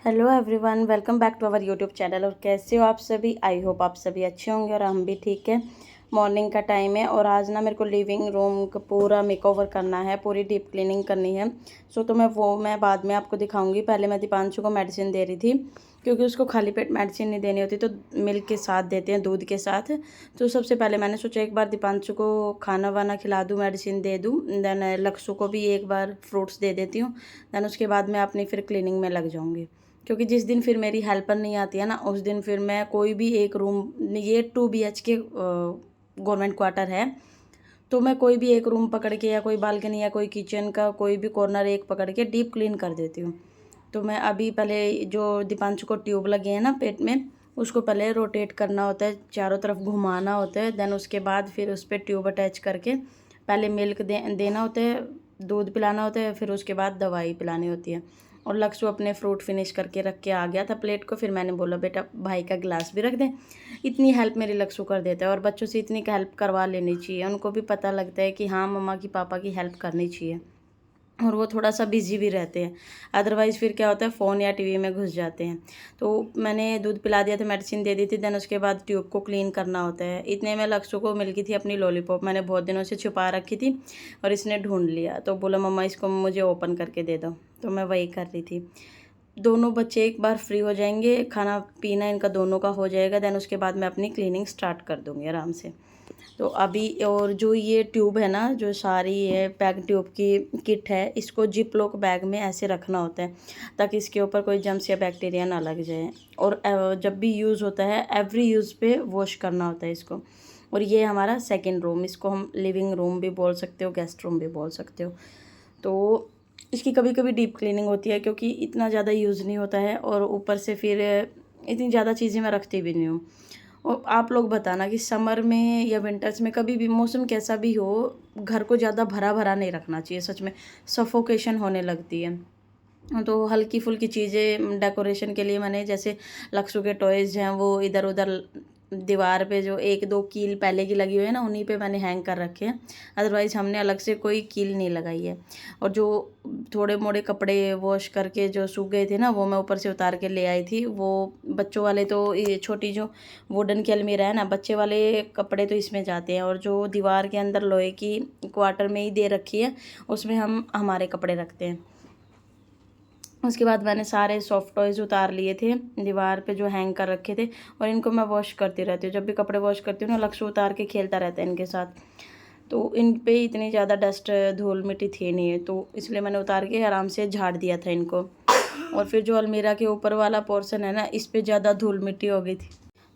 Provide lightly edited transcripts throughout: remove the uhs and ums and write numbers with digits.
Hello everyone, welcome back to our YouTube channel. और कैसे हो आप सभी? आई होप आप सभी अच्छे होंगे और हम भी ठीक है। मॉर्निंग का टाइम है और आज ना मेरे को लिविंग रूम का पूरा मेकओवर करना है, पूरी डीप क्लीनिंग करनी है। तो मैं बाद में आपको दिखाऊंगी। पहले मैं दीपांशु को मेडिसिन दे रही थी, क्योंकि उसको खाली पेट मेडिसिन नहीं देनी होती, तो मिल्क के साथ देते हैं, दूध के साथ। तो सबसे पहले मैंने सोचा एक बार दीपांशु को खाना वाना खिला दूँ, मेडिसिन दे दूँ, देन लक्ष्य को भी एक बार फ्रूट्स दे देती हूँ। देन उसके बाद मैं अपनी फिर क्लीनिंग में लग जाऊँगी, क्योंकि जिस दिन फिर मेरी हेल्पर नहीं आती है ना, उस दिन फिर मैं कोई भी एक रूम, ये 2 BHK गवर्नमेंट क्वार्टर है, तो मैं कोई भी एक रूम पकड़ के या कोई बालकनी या कोई किचन का कोई भी कॉर्नर एक पकड़ के डीप क्लीन कर देती हूँ। तो मैं अभी पहले जो दीपांशु को ट्यूब लगे हैं ना पेट में, उसको पहले रोटेट करना होता है, चारों तरफ घुमाना होता है। देन उसके बाद फिर उस पर ट्यूब अटैच करके पहले मिल्क देना होता है, दूध पिलाना होता है, फिर उसके बाद दवाई पिलानी होती है। और लक्ष्य अपने फ्रूट फिनिश करके रख के आ गया था प्लेट को। फिर मैंने बोला बेटा भाई का गिलास भी रख दें। इतनी हेल्प मेरी लक्ष्य कर देता है, और बच्चों से इतनी हेल्प करवा लेनी चाहिए, उनको भी पता लगता है कि हाँ मम्मा की पापा की हेल्प करनी चाहिए। और वो थोड़ा सा बिजी भी रहते हैं, अदरवाइज़ फिर क्या होता है फ़ोन या टीवी में घुस जाते हैं। तो मैंने दूध पिला दिया था, मेडिसिन दे दी थी। देन उसके बाद ट्यूब को क्लीन करना होता है। इतने में लक्ष्य को मिल गई थी अपनी लॉलीपॉप, मैंने बहुत दिनों से छुपा रखी थी, और इसने ढूंढ लिया, तो बोला मम्मा इसको मुझे ओपन करके दे दो। तो मैं वही कर रही थी। दोनों बच्चे एक बार फ्री हो जाएंगे, खाना पीना इनका दोनों का हो जाएगा, देन उसके बाद मैं अपनी क्लीनिंग स्टार्ट कर दूँगी आराम से। तो अभी और जो ये ट्यूब है ना, जो सारी ये पैक ट्यूब की किट है, इसको जिप लॉक बैग में ऐसे रखना होता है, ताकि इसके ऊपर कोई जम्स या बैक्टीरिया ना लग जाए। और जब भी यूज़ होता है, एवरी यूज़ पे वॉश करना होता है इसको। और ये हमारा सेकेंड रूम, इसको हम लिविंग रूम भी बोल सकते हो, गेस्ट रूम भी बोल सकते हो। तो इसकी कभी कभी डीप क्लीनिंग होती है, क्योंकि इतना ज़्यादा यूज़ नहीं होता है, और ऊपर से फिर इतनी ज़्यादा चीज़ें मैं रखती भी नहीं हूँ। और आप लोग बताना कि समर में या विंटर्स में, कभी भी मौसम कैसा भी हो, घर को ज़्यादा भरा भरा नहीं रखना चाहिए। सच में सफोकेशन होने लगती है। तो हल्की फुल्की चीज़ें डेकोरेशन के लिए मैंने, जैसे लक्ष्य के टॉयज़ हैं वो इधर उधर दीवार पे जो एक दो कील पहले की लगी हुई है ना, उन्हीं पे मैंने हैंग कर रखे हैं। अदरवाइज़ हमने अलग से कोई कील नहीं लगाई है। और जो थोड़े मोड़े कपड़े वॉश करके जो सूख गए थे ना, वो मैं ऊपर से उतार के ले आई थी। वो बच्चों वाले तो, ये छोटी जो वुडन की अलमीरा है ना, बच्चे वाले कपड़े तो इसमें जाते हैं, और जो दीवार के अंदर लोहे की क्वार्टर में ही दे रखी है, उसमें हम हमारे कपड़े रखते हैं। उसके बाद मैंने सारे सॉफ्ट टॉयज़ उतार लिए थे दीवार पे जो हैंग कर रखे थे, और इनको मैं वॉश करती रहती हूँ। जब भी कपड़े वॉश करती हूँ ना, लक्ष्य उतार के खेलता रहता है इनके साथ। तो इन पे इतनी ज़्यादा डस्ट धूल मिट्टी थी नहीं, तो इसलिए मैंने उतार के आराम से झाड़ दिया था इनको। और फिर जो अलमीरा के ऊपर वाला पोर्शन है ना, इस पे ज़्यादा धूल मिट्टी हो गई थी,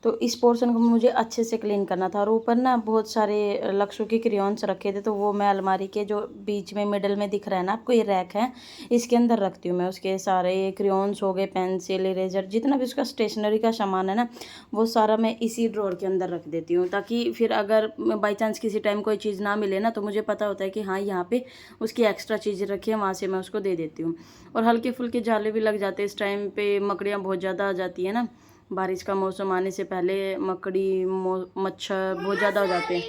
तो इस पोर्शन को मुझे अच्छे से क्लीन करना था। और ऊपर ना बहुत सारे लक्ष्यों के क्रेयॉन्स रखे थे, तो वो मैं अलमारी के जो बीच में मिडल में दिख रहा है ना आपको, ये रैक है, इसके अंदर रखती हूँ मैं। उसके सारे क्रेयॉन्स हो गए, पेंसिल, इरेजर, जितना भी उसका स्टेशनरी का सामान है ना, वो सारा मैं इसी ड्रॉर के अंदर रख देती हूँ, ताकि फिर अगर बाई चांस किसी टाइम कोई चीज़ ना मिले ना, तो मुझे पता होता है कि हाँ यहाँ पे उसकी एक्स्ट्रा चीज़ें रखी है, वहाँ से मैं उसको दे देती हूँ। और हल्के फुल्के जाले भी लग जाते हैं इस टाइम पे, मकड़ियाँ बहुत ज़्यादा आ जाती है ना, बारिश का मौसम आने से पहले मकड़ी मच्छर बहुत ज़्यादा हो जाते हैं।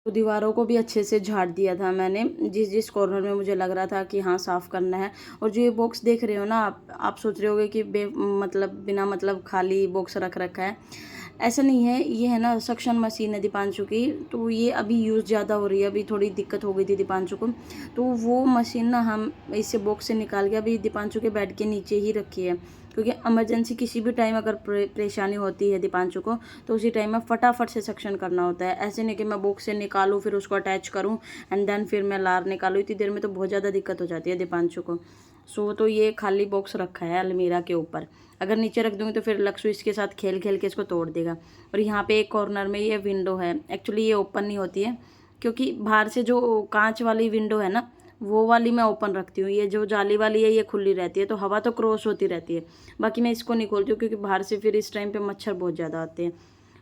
तो दीवारों को भी अच्छे से झाड़ दिया था मैंने, जिस जिस कॉर्नर में मुझे लग रहा था कि हाँ साफ़ करना है। और जो ये बॉक्स देख रहे हो ना आप सोच रहे होगे कि बिना मतलब खाली बॉक्स रख रखा है। ऐसा नहीं है, ये है ना सक्शन मशीन है दीपांशु की, तो ये अभी यूज़ ज़्यादा हो रही है। अभी थोड़ी दिक्कत हो गई थी दीपांशु को, तो वो मशीन ना हम इससे बॉक्स से निकाल के अभी दीपांशु के बेड के नीचे ही रखी है, क्योंकि इमरजेंसी किसी भी टाइम अगर परेशानी होती है दीपांशु को, तो उसी टाइम में फटाफट से सक्शन करना होता है। ऐसे नहीं कि मैं बॉक्स से निकालूँ फिर उसको अटैच करूँ एंड देन फिर मैं लार निकालूँ, इतनी देर में तो बहुत ज़्यादा दिक्कत हो जाती है दीपांशु को। तो ये खाली बॉक्स रखा है अलमीरा के ऊपर, अगर नीचे रख दूँगी तो फिर लक्ष्य इसके साथ खेल खेल के इसको तोड़ देगा। और यहाँ पे एक कॉर्नर में ये विंडो है, एक्चुअली ये ओपन नहीं होती है, क्योंकि बाहर से जो कांच वाली विंडो है ना, वो वाली मैं ओपन रखती हूँ। ये जो जाली वाली है ये खुली रहती है, तो हवा तो क्रॉस होती रहती है। बाकी मैं इसको नहीं खोलती हूँ, क्योंकि बाहर से फिर इस टाइम पे मच्छर बहुत ज़्यादा आते हैं,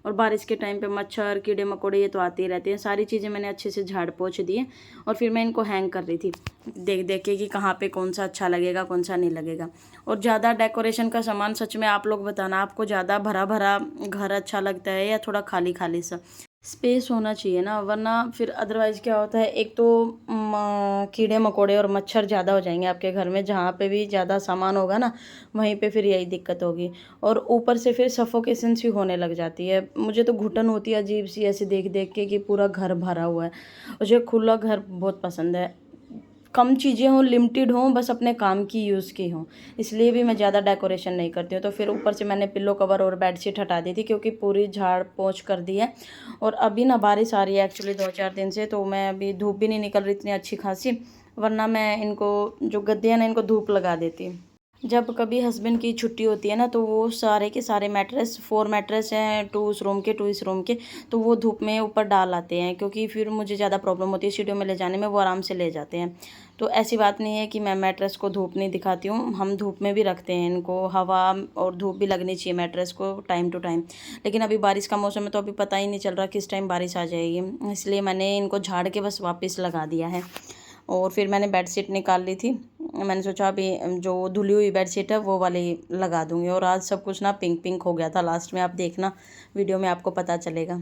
और बारिश के टाइम पे मच्छर कीड़े मकोड़े ये तो आते ही रहते हैं। सारी चीज़ें मैंने अच्छे से झाड़ पोंछ दी है, और फिर मैं इनको हैंग कर रही थी देख देख के कि कहाँ पे कौन सा अच्छा लगेगा कौन सा नहीं लगेगा। और ज़्यादा डेकोरेशन का सामान, सच में आप लोग बताना आपको ज़्यादा भरा भरा घर अच्छा लगता है या थोड़ा खाली खाली सा। स्पेस होना चाहिए ना, वरना फिर अदरवाइज़ क्या होता है, एक तो कीड़े मकोड़े और मच्छर ज़्यादा हो जाएंगे आपके घर में, जहाँ पे भी ज़्यादा सामान होगा ना वहीं पे फिर यही दिक्कत होगी। और ऊपर से फिर सफोकेशन सी होने लग जाती है, मुझे तो घुटन होती है अजीब सी ऐसे देख देख के कि पूरा घर भरा हुआ है। मुझे खुला घर बहुत पसंद है, कम चीज़ें हों, लिमिटेड हों, बस अपने काम की यूज़ की हों, इसलिए भी मैं ज़्यादा डेकोरेशन नहीं करती हूँ। तो फिर ऊपर से मैंने पिल्लो कवर और बेडशीट हटा दी थी क्योंकि पूरी झाड़ पोंछ कर दी है। और अभी ना बारिश आ रही है एक्चुअली 2-4 दिन से, तो मैं अभी धूप भी नहीं निकल रही इतनी अच्छी खासी, वरना मैं इनको जो गद्दे हैं ना इनको धूप लगा देती। जब कभी हस्बैंड की छुट्टी होती है ना तो वो सारे के सारे मैट्रेस 4 मैट्रेस हैं, 2 उस रूम के 2 इस रूम के, तो वो धूप में ऊपर डाल आते हैं क्योंकि फिर मुझे ज़्यादा प्रॉब्लम होती है सीढ़ियों में ले जाने में, वो आराम से ले जाते हैं। तो ऐसी बात नहीं है कि मैं मैट्रेस को धूप नहीं दिखाती हूँ, हम धूप में भी रखते हैं इनको, हवा और धूप भी लगनी चाहिए मैट्रेस को टाइम टू टाइम। लेकिन अभी बारिश का मौसम है तो अभी पता ही नहीं चल रहा किस टाइम बारिश आ जाएगी, इसलिए मैंने इनको झाड़ के बस वापस लगा दिया है। और फिर मैंने बेडशीट निकाल ली थी, मैंने सोचा अभी जो धुली हुई बेडशीट है वो वाली लगा दूंगी। और आज सब कुछ ना पिंक पिंक हो गया था, लास्ट में आप देखना वीडियो में आपको पता चलेगा।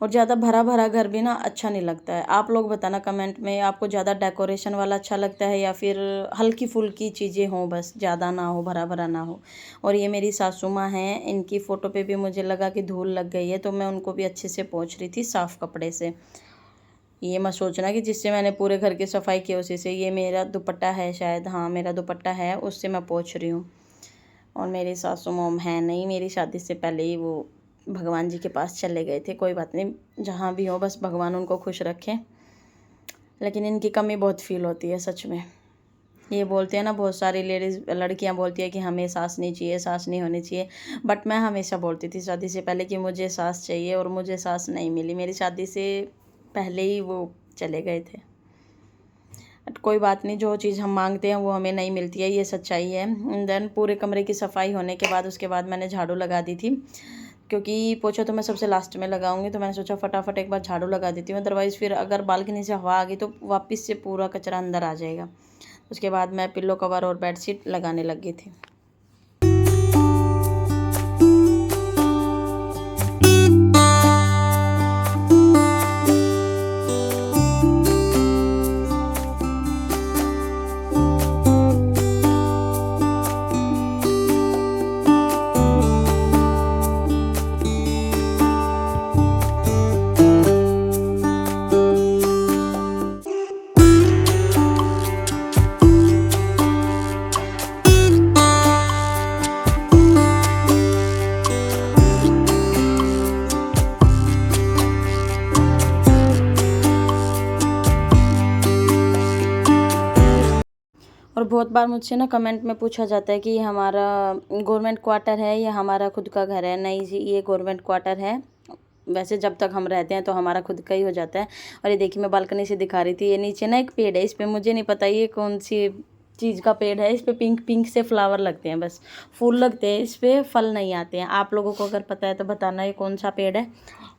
और ज़्यादा भरा भरा घर भी ना अच्छा नहीं लगता है। आप लोग बताना कमेंट में, आपको ज़्यादा डेकोरेशन वाला अच्छा लगता है या फिर हल्की फुल्की चीज़ें हों, बस ज़्यादा ना हो, भरा भरा ना हो। और ये मेरी सासू माँ हैं, इनकी फ़ोटो पे भी मुझे लगा कि धूल लग गई है, तो मैं उनको भी अच्छे से पोंछ रही थी साफ़ कपड़े से। ये मत सोचना कि जिससे मैंने पूरे घर की सफाई की उसी से, ये मेरा दुपट्टा है शायद, हाँ मेरा दुपट्टा है, उससे मैं पोंछ रही हूँ। और मेरी सासू मोम है नहीं, मेरी शादी से पहले ही वो भगवान जी के पास चले गए थे। कोई बात नहीं, जहाँ भी हो बस भगवान उनको खुश रखें। लेकिन इनकी कमी बहुत फील होती है सच में। ये बोलते हैं ना, बहुत सारी लेडीज़ लड़कियां बोलती है कि हमें सास नहीं चाहिए, सास नहीं होनी चाहिए, बट मैं हमेशा बोलती थी शादी से पहले कि मुझे सास चाहिए, और मुझे सास नहीं मिली। मेरी शादी से पहले ही वो चले गए थे। बट कोई बात नहीं, जो चीज़ हम मांगते हैं वो हमें नहीं मिलती है, ये सच्चाई है। देन पूरे कमरे की सफाई होने के बाद उसके बाद मैंने झाड़ू लगा दी थी, क्योंकि पोछा तो मैं सबसे लास्ट में लगाऊंगी, तो मैंने सोचा फटाफट एक बार झाड़ू लगा देती हूँ, अदरवाइज़ फिर अगर बालकनी से हवा आ गई तो वापस से पूरा कचरा अंदर आ जाएगा। उसके बाद मैं पिल्लो कवर और बेडशीट लगाने लग गई थी। और बहुत बार मुझसे ना कमेंट में पूछा जाता है कि हमारा गवर्नमेंट क्वार्टर है या हमारा खुद का घर है। नहीं जी, ये गवर्नमेंट क्वार्टर है। वैसे जब तक हम रहते हैं तो हमारा खुद का ही हो जाता है। और ये देखिए मैं बालकनी से दिखा रही थी, ये नीचे ना एक पेड़ है, इस पर मुझे नहीं पता ये कौन सी चीज़ का पेड़ है, इस पर पिंक पिंक से फ्लावर लगते हैं, बस फूल लगते हैं, इस पर फल नहीं आते हैं। आप लोगों को अगर पता है तो बताना ये कौन सा पेड़ है।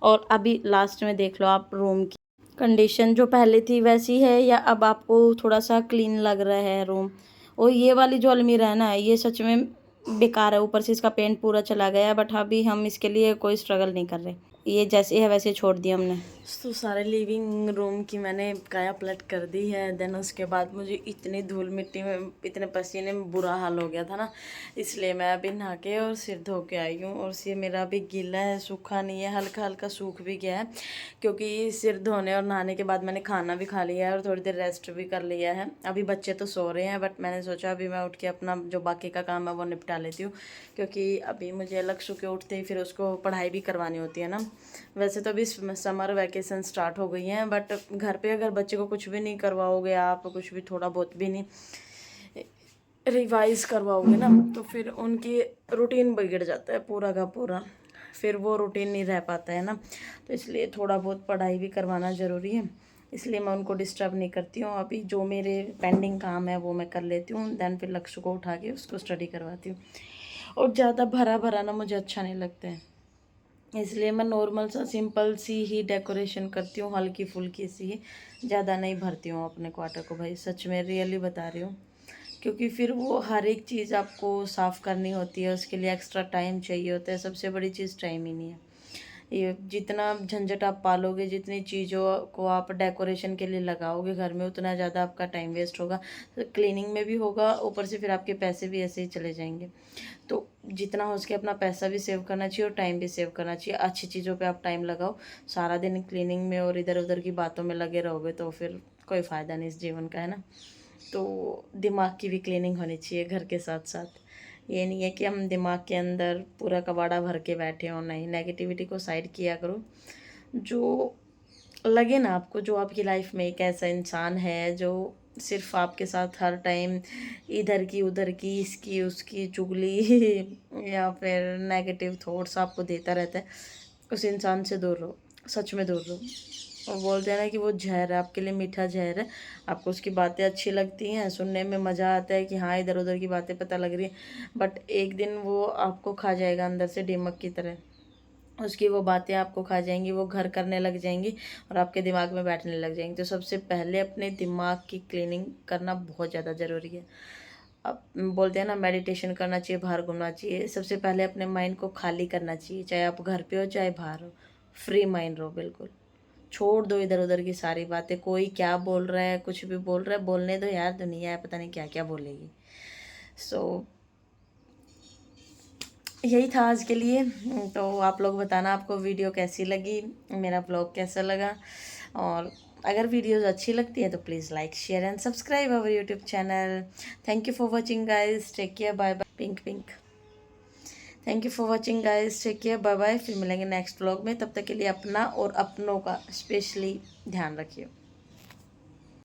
और अभी लास्ट में देख लो आप, रूम की कंडीशन जो पहले थी वैसी है या अब आपको थोड़ा सा क्लीन लग रहा है रूम। और ये वाली जो अलमीरा है ना, ये सच में बेकार है, ऊपर से इसका पेंट पूरा चला गया है, बट अभी हम इसके लिए कोई स्ट्रगल नहीं कर रहे, ये जैसे है वैसे छोड़ दिया हमने। तो सारे लिविंग रूम की मैंने काया पलट कर दी है। देन उसके बाद मुझे इतनी धूल मिट्टी में, इतने पसीने में बुरा हाल हो गया था ना, इसलिए मैं अभी नहा के और सिर धो के आई हूँ। और सिर मेरा अभी गीला है, सूखा नहीं है, हल्का हल्का सूख भी गया है, क्योंकि सिर धोने और नहाने के बाद मैंने खाना भी खा लिया है और थोड़ी देर रेस्ट भी कर लिया है। अभी बच्चे तो सो रहे हैं, बट मैंने सोचा अभी मैं उठ के अपना जो बाकी का काम है वो निपटा लेती हूँ, क्योंकि अभी मुझे अलग सो के उठते ही फिर उसको पढ़ाई भी करवानी होती है ना। वैसे तो अभी समर वैकेशन स्टार्ट हो गई हैं, बट घर पे अगर बच्चे को कुछ भी नहीं करवाओगे आप, कुछ भी थोड़ा बहुत भी नहीं रिवाइज करवाओगे ना, तो फिर उनकी रूटीन बिगड़ जाता है पूरा का पूरा, फिर वो रूटीन नहीं रह पाता है ना। तो इसलिए थोड़ा बहुत पढ़ाई भी करवाना ज़रूरी है, इसलिए मैं उनको डिस्टर्ब नहीं करती हूँ। अभी जो मेरे पेंडिंग काम है वो मैं कर लेती हूँ, देन फिर लक्ष्य को उठा के उसको स्टडी करवाती हूँ। और ज़्यादा भरा भरा ना मुझे अच्छा नहीं लगता है, इसलिए मैं नॉर्मल सा सिंपल सी ही डेकोरेशन करती हूँ, हल्की फुल्की सी ही, ज़्यादा नहीं भरती हूँ अपने क्वार्टर को। भाई सच में रियली बता रही हूँ, क्योंकि फिर वो हर एक चीज़ आपको साफ़ करनी होती है, उसके लिए एक्स्ट्रा टाइम चाहिए होता है। सबसे बड़ी चीज़ टाइम ही नहीं है, ये जितना झंझट आप पालोगे, जितनी चीज़ों को आप डेकोरेशन के लिए लगाओगे घर में, उतना ज़्यादा आपका टाइम वेस्ट होगा, तो क्लीनिंग में भी होगा, ऊपर से फिर आपके पैसे भी ऐसे ही चले जाएंगे। तो जितना हो सके अपना पैसा भी सेव करना चाहिए और टाइम भी सेव करना चाहिए। अच्छी चीज़ों पे आप टाइम लगाओ। सारा दिन क्लीनिंग में और इधर उधर की बातों में लगे रहोगे तो फिर कोई फ़ायदा नहीं इस जीवन का, है ना। तो दिमाग की भी क्लीनिंग होनी चाहिए घर के साथ साथ। ये नहीं है कि हम दिमाग के अंदर पूरा कबाड़ा भर के बैठे हों, नहीं, नेगेटिविटी को साइड किया करो। जो लगे ना आपको, जो आपकी लाइफ में एक ऐसा इंसान है जो सिर्फ आपके साथ हर टाइम इधर की उधर की, इसकी उसकी चुगली या फिर नेगेटिव थॉट्स आपको देता रहता है, उस इंसान से दूर रहो, सच में दूर रहो। और बोलते हैं ना कि वो जहर है, आपके लिए मीठा जहर है। आपको उसकी बातें अच्छी लगती हैं, सुनने में मज़ा आता है कि हाँ इधर उधर की बातें पता लग रही हैं, बट एक दिन वो आपको खा जाएगा अंदर से दीमक की तरह। उसकी वो बातें आपको खा जाएंगी, वो घर करने लग जाएंगी और आपके दिमाग में बैठने लग जाएंगी। तो सबसे पहले अपने दिमाग की क्लीनिंग करना बहुत ज़्यादा ज़रूरी है। अब बोलते हैं ना मेडिटेशन करना चाहिए, बाहर घूमना चाहिए। सबसे पहले अपने माइंड को खाली करना चाहिए, चाहे आप घर पे हो चाहे बाहर हो, फ्री माइंड रहो बिल्कुल। छोड़ दो इधर उधर की सारी बातें, कोई क्या बोल रहा है, कुछ भी बोल रहा है, बोलने दो यार, दुनिया है पता नहीं क्या क्या बोलेगी। सो यही था आज के लिए। तो आप लोग बताना आपको वीडियो कैसी लगी, मेरा ब्लॉग कैसा लगा। और अगर वीडियोस अच्छी लगती है तो please like share and subscribe our YouTube channel. Thank you for watching guys, take care, bye bye. Pink pink. Thank you for watching guys, take care, bye bye. फिर मिलेंगे नेक्स्ट ब्लॉग में, तब तक के लिए अपना और अपनों का स्पेशली ध्यान रखिए।